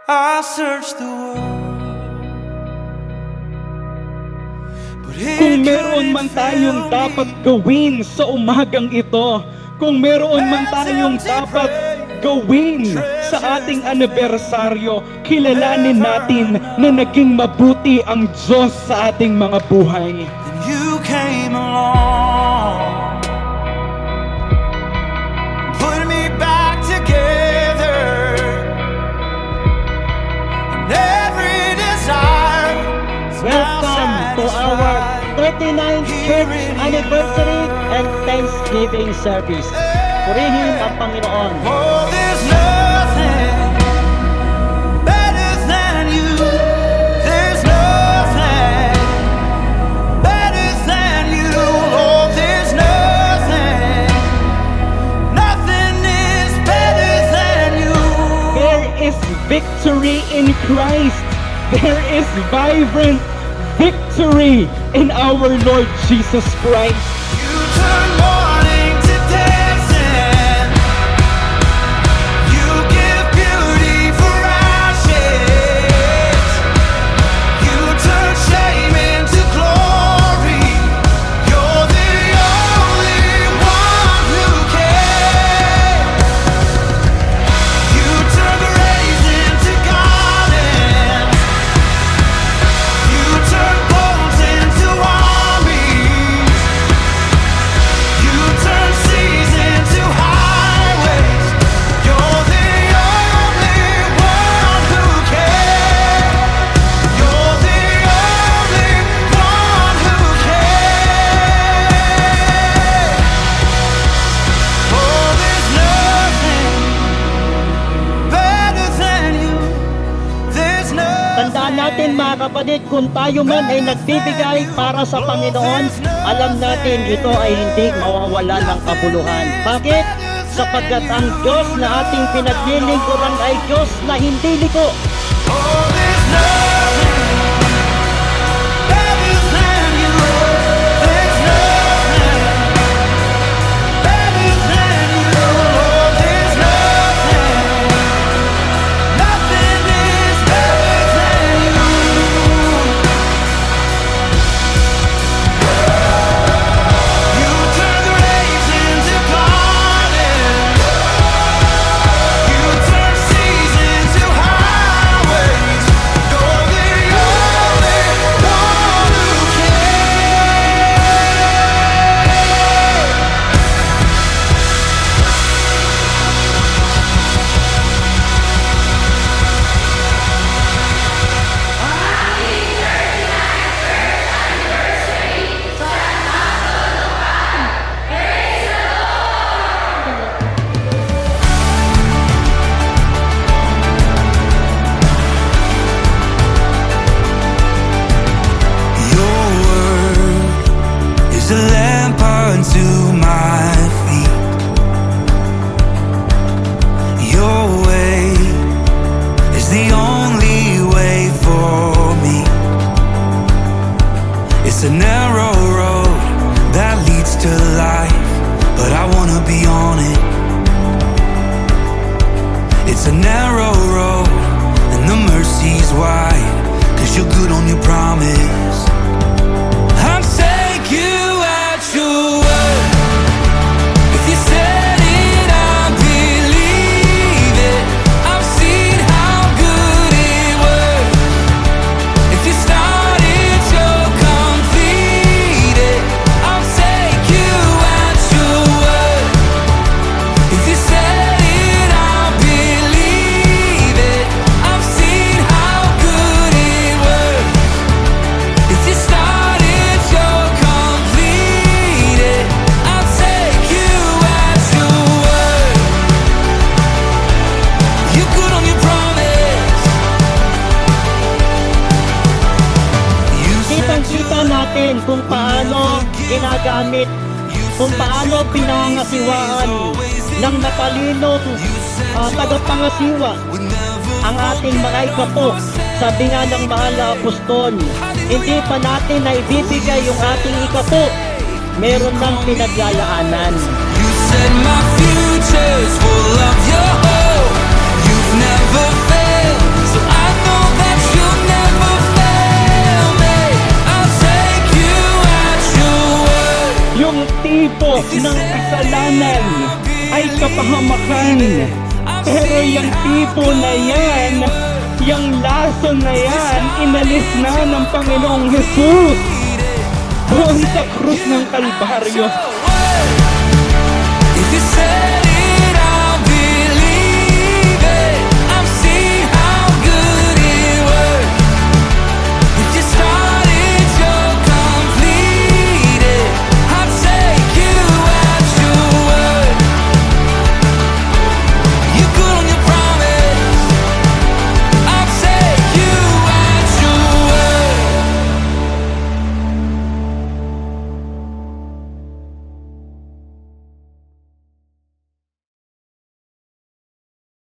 I searched the world, but Kung meron man tayong dapat gawin sa umagang ito, kung meron man tayong dapat gawin sa ating anibersaryo, kilalanin natin na naging mabuti ang Diyos sa ating mga buhay. then you came along, put me back together, and every desire is now Welcome to our satisfied. 39th church anniversary and Thanksgiving service. Purihin ang Panginoon. Oh, there's nothing better than you. There's nothing better than you. Oh, there's nothing. Nothing is better than you. There is victory in Christ. There is vibrant victory in our Lord Jesus Christ. You turn mourning to dancing. You give beauty for ashes. You turn shame into glory. You're the only one who cares. You turn graves into gardens. You turn bones into armies. You turn seas into highways. You're the only one who cares. You're the only one who cares. Oh, there's nothing better than you. There's nothing. Tandaan natin mga kapatid, kung tayo man ay nagbibigay para sa Panginoon, alam natin ito ay hindi mawawala ng kabuluhan. Bakit? Sapagkat ang Diyos na ating pinaglilingkuran ay Diyos na hindi liko. Oh, there's nothing better than you. There's nothing better than you. Oh, there's nothing. Nothing is better than you. You turn graves into gardens. You turn seas into highways. You're the only one who cares. Your word is a lamp unto my feet. Your way is the only way for me. It's a narrow road that leads to life, but I wanna be on it. It's a narrow road and the mercy's wide, 'cause you're good on your promise. I'll take you at your word. If you said it, I believe it. I've seen how good it works. If you started, you'll complete it. I'll take you at your word. If you said it, I believe it. I've seen how good it works. If you started, you'll complete it. I'll take you at your word. You're good on your promise. You said Kitang-kita natin kung paano ginagamit, kung paano pinangasiwaan ng matalinong tagapangasiwa ang ating mga ikapo. Sabi nga ng mahal na apostol, hindi pa natin na ibibigay yung ating ikapo, meron ng pinaglalaanan. You said my future's full of your hope. You've never failed, so kasalanan ay kapahamakan. Pero yung tipo na yan, yung lason na yan, inalis na ng Panginoong Jesus doon sa krus ng Kalbaryo.